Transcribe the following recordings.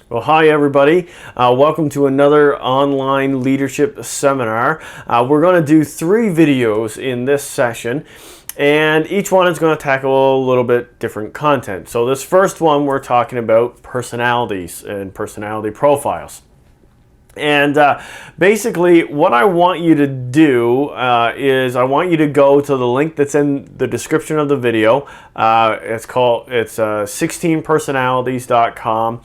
Well, hi everybody. Welcome to another online leadership seminar. We're going to do 3 videos in this session, and each one is going to tackle a little bit different content. So this first one, we're talking about personalities and personality profiles. And basically what I want you to do is I want you to go to the link that's in the description of the video. It's 16personalities.com.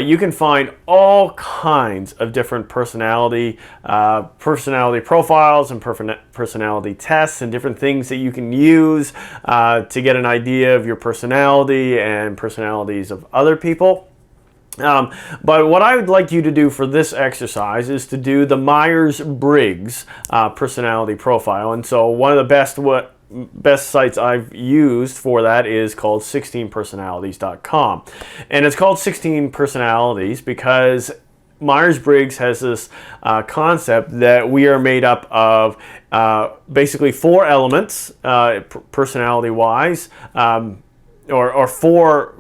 You can find all kinds of different personality profiles and personality tests and different things that you can use to get an idea of your personality and personalities of other people. But what I would like you to do for this exercise is to do the Myers-Briggs personality profile. And so one of the best sites I've used for that is called 16personalities.com. And it's called 16 personalities because Myers-Briggs has this concept that we are made up of basically 4 elements, personality-wise, or four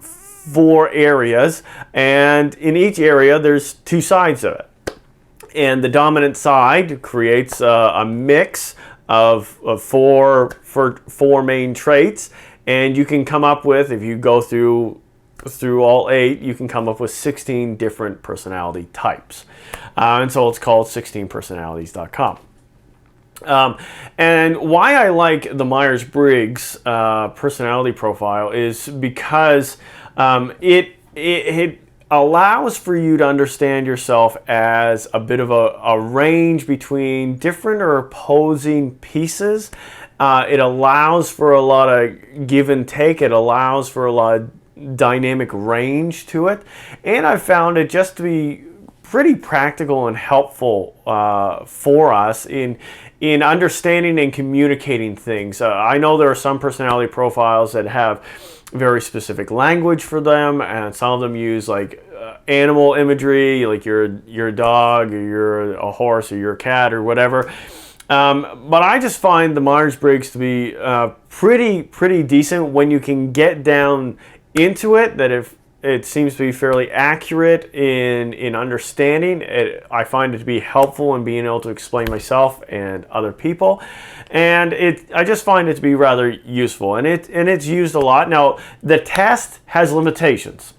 areas, and in each area there's 2 sides of it. And the dominant side creates a mix of four main traits, and you can come up with, if you go through all 8, you can come up with 16 different personality types. And so it's called 16personalities.com. And why I like the Myers-Briggs personality profile is because it allows for you to understand yourself as a bit of a range between different or opposing pieces. It allows for a lot of give and take. It allows for a lot of dynamic range to it. And I found it just to be pretty practical and helpful for us in understanding and communicating things. I know there are some personality profiles that have very specific language for them, and some of them use like animal imagery, like you're a dog, or you're a horse, or you're a cat, or whatever. But I just find the Myers-Briggs to be pretty decent when you can get down into it. That if it seems to be fairly accurate in understanding it, I find it to be helpful in being able to explain myself and other people, and I just find it to be rather useful, and it's used a lot. Now the test has limitations.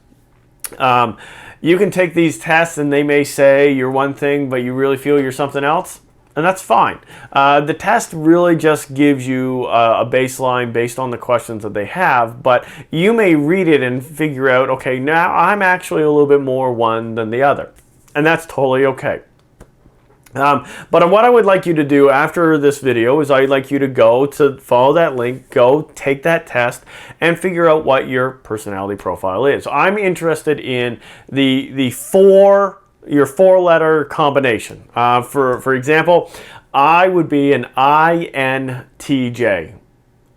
You can take these tests and they may say you're one thing but you really feel you're something else, and that's fine. The test really just gives you a baseline based on the questions that they have, but you may read it and figure out, okay, now I'm actually a little bit more one than the other, and that's totally okay. But what I would like you to do after this video is I'd like you to follow that link, go take that test, and figure out what your personality profile is. So I'm interested in your 4-letter combination. For example, I would be an INTJ.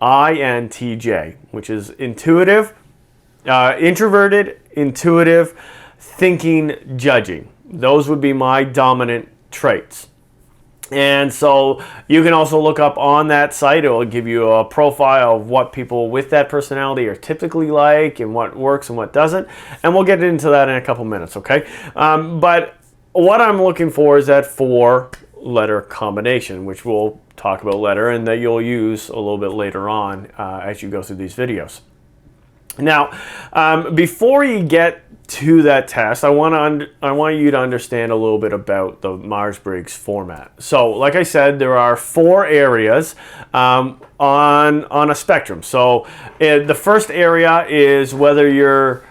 INTJ, which is intuitive, introverted, intuitive, thinking, judging. Those would be my dominant traits. And so you can also look up on that site. It will give you a profile of what people with that personality are typically like, and what works and what doesn't. And we'll get into that in a couple minutes, okay? But what I'm looking for is that 4-letter combination, which we'll talk about later, and that you'll use a little bit later on as you go through these videos. Now, before you get to that test, I want you to understand a little bit about the Myers-Briggs format. So, like I said, there are 4 areas on a spectrum. So, the first area is whether you're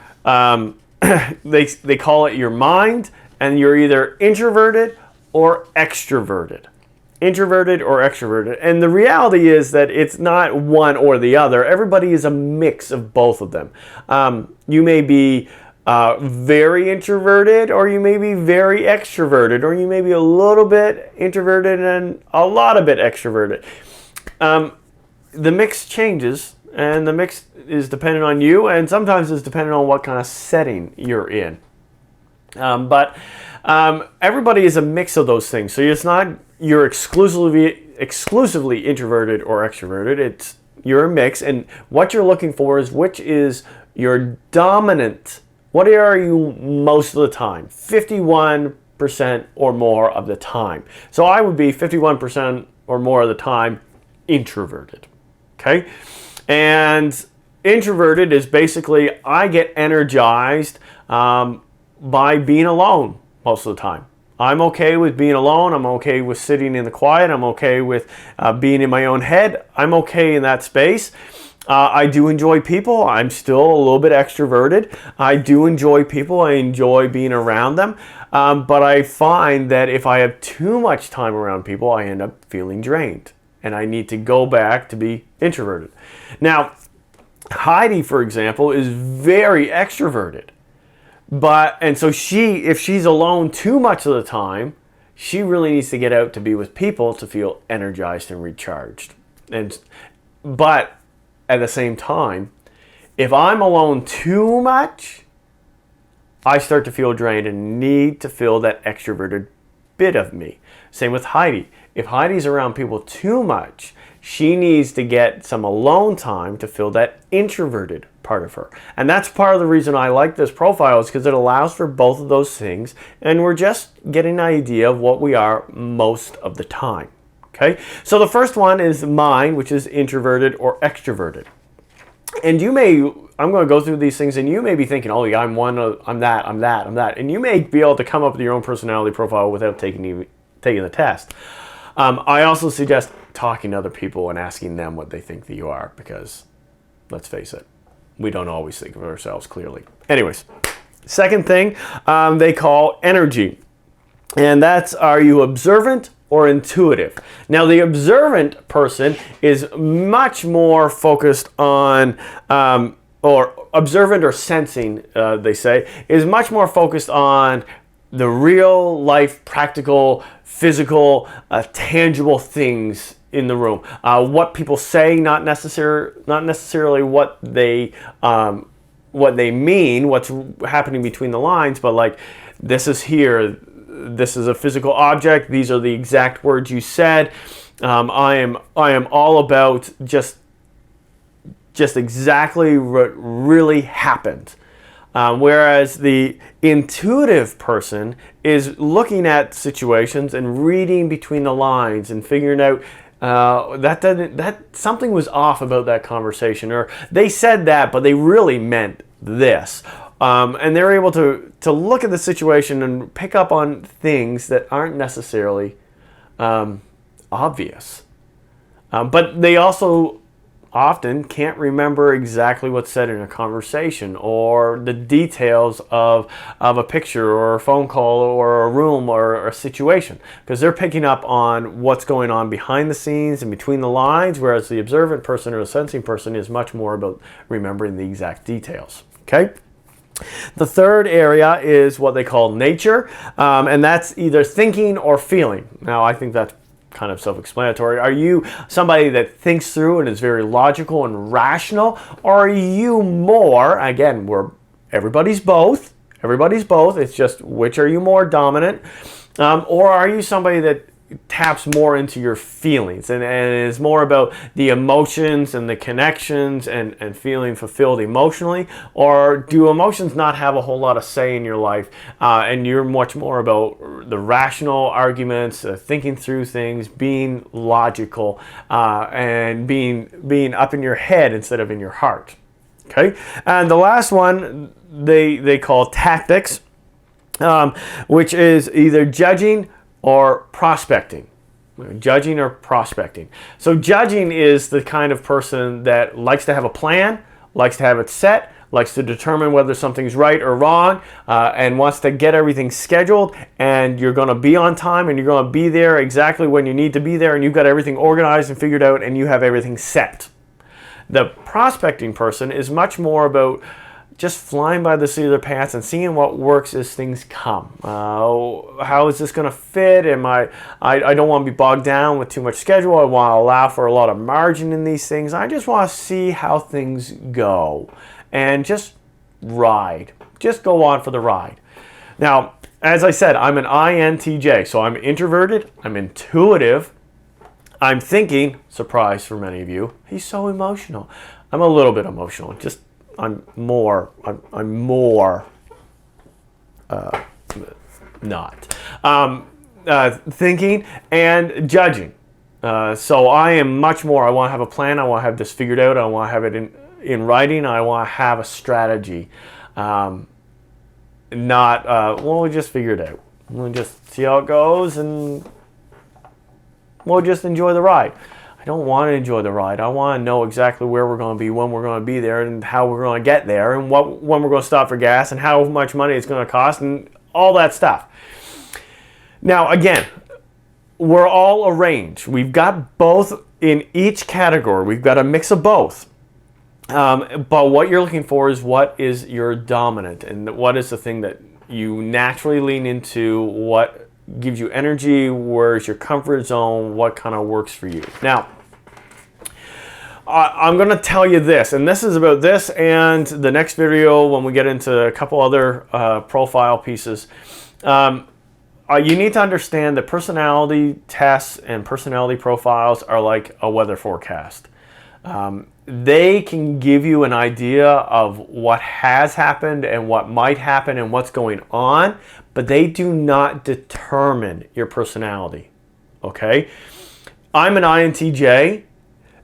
they call it your mind, and you're either introverted or extroverted. Introverted or extroverted. And the reality is that it's not one or the other. Everybody is a mix of both of them. You may be very introverted, or you may be very extroverted, or you may be a little bit introverted and a lot of bit extroverted. The mix changes, and the mix is dependent on you, and sometimes it's dependent on what kind of setting you're in. But everybody is a mix of those things. So it's not you're exclusively introverted or extroverted. You're a mix, and what you're looking for is which is your dominant What are you most of the time? 51% or more of the time. So I would be 51% or more of the time introverted. Okay? And introverted is basically I get energized by being alone most of the time. I'm okay with being alone. I'm okay with sitting in the quiet. I'm okay with being in my own head. I'm okay in that space. I do enjoy people. I'm still a little bit extroverted. I do enjoy people. I enjoy being around them. But I find that if I have too much time around people, I end up feeling drained. And I need to go back to be introverted. Now, Heidi, for example, is very extroverted. And so if she's alone too much of the time, she really needs to get out to be with people to feel energized and recharged. But at the same time, if I'm alone too much, I start to feel drained and need to feel that extroverted bit of me. Same with Heidi. If Heidi's around people too much, she needs to get some alone time to feel that introverted part of her. And that's part of the reason I like this profile, is because it allows for both of those things, and we're just getting an idea of what we are most of the time. Okay? So the first one is mine, which is introverted or extroverted. And I'm going to go through these things, and you may be thinking, oh yeah, I'm that. And you may be able to come up with your own personality profile without taking the test. I also suggest talking to other people and asking them what they think that you are, because let's face it, we don't always think of ourselves clearly. Anyways, second thing they call energy. And that's, are you observant or intuitive? Now, the observant person is much more focused on, or observant or sensing, they say, is much more focused on the real life, practical, physical, tangible things in the room. What people say, not necessarily what they mean, what's happening between the lines, but like, this is here, this is a physical object, these are the exact words you said. I am all about just exactly what really happened. Whereas the intuitive person is looking at situations and reading between the lines and figuring out that something was off about that conversation, or they said that but they really meant this, and they're able to look at the situation and pick up on things that aren't necessarily obvious, but they also often can't remember exactly what's said in a conversation, or the details of a picture or a phone call or a room or a situation, because they're picking up on what's going on behind the scenes and between the lines, whereas the observant person or the sensing person is much more about remembering the exact details. Okay? The third area is what they call nature, and that's either thinking or feeling. Now, I think that's kind of self-explanatory. Are you somebody that thinks through and is very logical and rational, or are you more, again, everybody's both, it's just which are you more dominant, or are you somebody that taps more into your feelings and is more about the emotions and the connections and feeling fulfilled emotionally? Or do emotions not have a whole lot of say in your life, and you're much more about the rational arguments, thinking through things, being logical, and being up in your head instead of in your heart? Okay, and the last one they call tactics, which is either judging or prospecting. Judging or prospecting. So judging is the kind of person that likes to have a plan, likes to have it set, likes to determine whether something's right or wrong, and wants to get everything scheduled, and you're going to be on time, and you're going to be there exactly when you need to be there, and you've got everything organized and figured out, and you have everything set. The prospecting person is much more about just flying by the seat of their pants and seeing what works as things come. How is this going to fit? I don't want to be bogged down with too much schedule. I want to allow for a lot of margin in these things. I just want to see how things go and just ride. Just go on for the ride. Now, as I said, I'm an INTJ, so I'm introverted, I'm intuitive, I'm thinking, surprise for many of you, he's so emotional. I'm a little bit emotional, I'm more not. Thinking and judging. So I am much more, I want to have a plan, I want to have this figured out, I want to have it in writing, I want to have a strategy. Not, well, we'll just figure it out. We'll just see how it goes and we'll just enjoy the ride. I don't want to enjoy the ride. I want to know exactly where we're going to be, when we're going to be there, and how we're going to get there, and when we're going to stop for gas, and how much money it's going to cost, and all that stuff. Now, again, we're all arranged. We've got both in each category. We've got a mix of both. But what you're looking for is what is your dominant, and what is the thing that you naturally lean into, what gives you energy, where's your comfort zone, what kind of works for you. Now, I'm going to tell you this, and this is about this and the next video when we get into a couple other profile pieces. You need to understand that personality tests and personality profiles are like a weather forecast. They can give you an idea of what has happened and what might happen and what's going on, but they do not determine your personality. Okay? I'm an INTJ.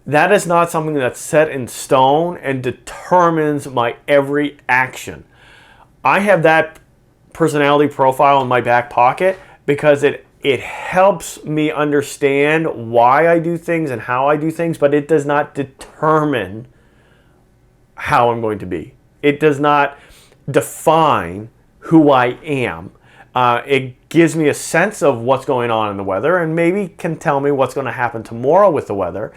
That is not something that's set in stone and determines my every action. I have that personality profile in my back pocket because it helps me understand why I do things and how I do things, but it does not determine how I'm going to be. It does not define who I am. It gives me a sense of what's going on in the weather and maybe can tell me what's going to happen tomorrow with the weather.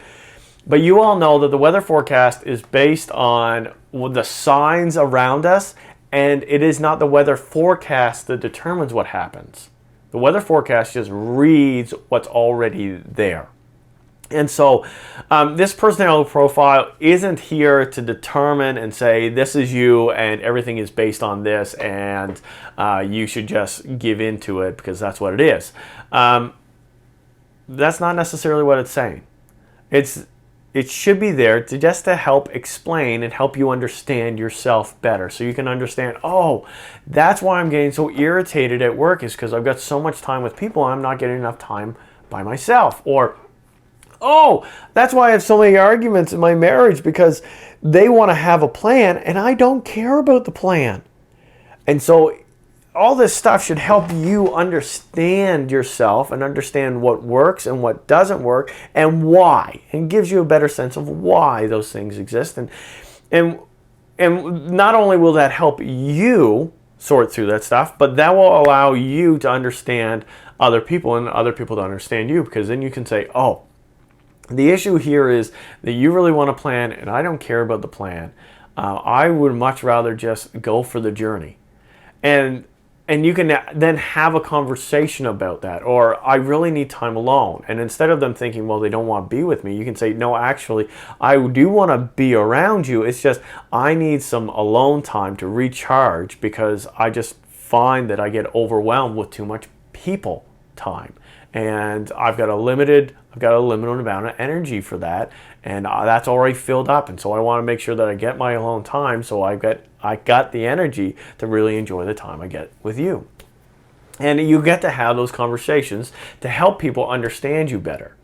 But you all know that the weather forecast is based on the signs around us, and it is not the weather forecast that determines what happens. The weather forecast just reads what's already there. And so this personality profile isn't here to determine and say this is you and everything is based on this and you should just give into it because that's what it is. That's not necessarily what it's saying. It should be there just to help explain and help you understand yourself better. So you can understand, oh, that's why I'm getting so irritated at work is because I've got so much time with people and I'm not getting enough time by myself. Or, oh, that's why I have so many arguments in my marriage because they want to have a plan and I don't care about the plan. And so all this stuff should help you understand yourself and understand what works and what doesn't work and why, and gives you a better sense of why those things exist. And not only will that help you sort through that stuff, but that will allow you to understand other people and other people to understand you, because then you can say, oh, the issue here is that you really want a plan and I don't care about the plan. I would much rather just go for the journey. And you can then have a conversation about that. Or I really need time alone. And instead of them thinking, well, they don't want to be with me, you can say, no, actually, I do want to be around you. It's just I need some alone time to recharge because I just find that I get overwhelmed with too much people time. And I've got a limited amount of energy for that. And that's already filled up. And so I want to make sure that I get my alone time so I got the energy to really enjoy the time I get with you. And you get to have those conversations to help people understand you better.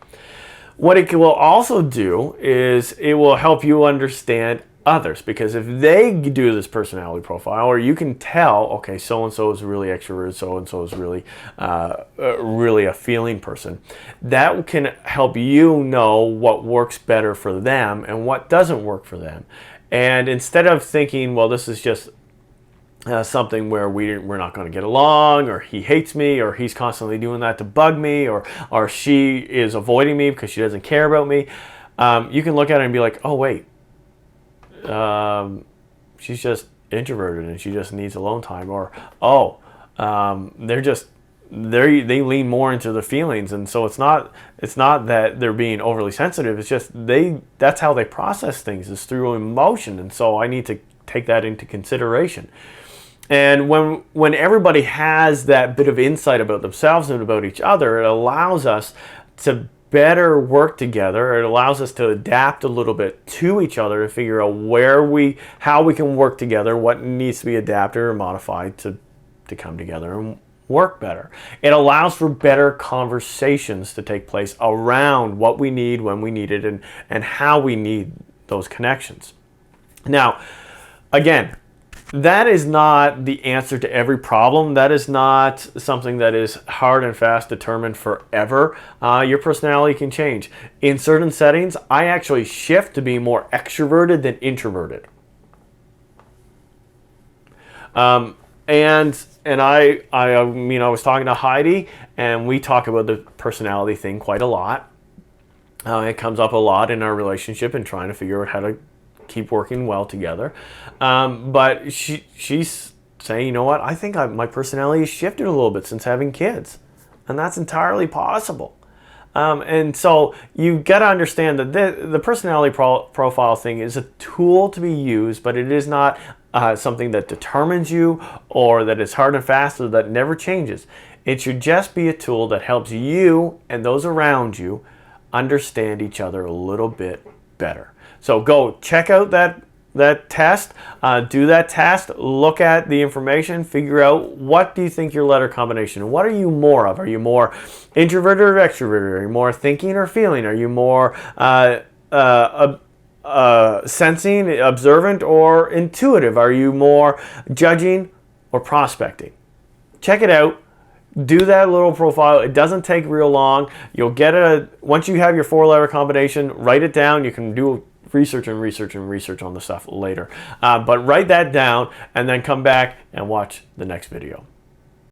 What it will also do is it will help you understand others, because if they do this personality profile, or you can tell, okay, so-and-so is really extroverted, so-and-so is really a feeling person, that can help you know what works better for them and what doesn't work for them. And instead of thinking, well, this is just something where we're not going to get along, or he hates me, or he's constantly doing that to bug me, or she is avoiding me because she doesn't care about me, you can look at it and be like, oh, wait, she's just introverted and she just needs alone time. Or, oh, they lean more into the feelings, and so it's not that they're being overly sensitive, it's just that's how they process things, is through emotion. And so I need to take that into consideration. And when everybody has that bit of insight about themselves and about each other, it allows us to better work together. It allows us to adapt a little bit to each other to figure out how we can work together, what needs to be adapted or modified to to come together and work better. It allows for better conversations to take place around what we need, when we need it, and how we need those connections. Now, again, that is not the answer to every problem. That is not something that is hard and fast determined forever. Your personality can change. In certain settings, I actually shift to being more extroverted than introverted. And I mean, I was talking to Heidi, and we talk about the personality thing quite a lot. It comes up a lot in our relationship and trying to figure out how to keep working well together. But she's saying, you know what, I think my personality has shifted a little bit since having kids. And that's entirely possible. And so you got to understand that the personality profile thing is a tool to be used, but it is not something that determines you, or that is hard and fast, or that never changes. It should just be a tool that helps you and those around you understand each other a little bit better. So go check out that test, do that test, look at the information, figure out what do you think your letter combination, what are you more of? Are you more introverted or extroverted? Are you more thinking or feeling? Are you more sensing, observant, or intuitive? Are you more judging or prospecting? Check it out. Do that little profile. It doesn't take real long. You'll get once you have your 4-letter combination, write it down. You can do research on the stuff later. But write that down and then come back and watch the next video.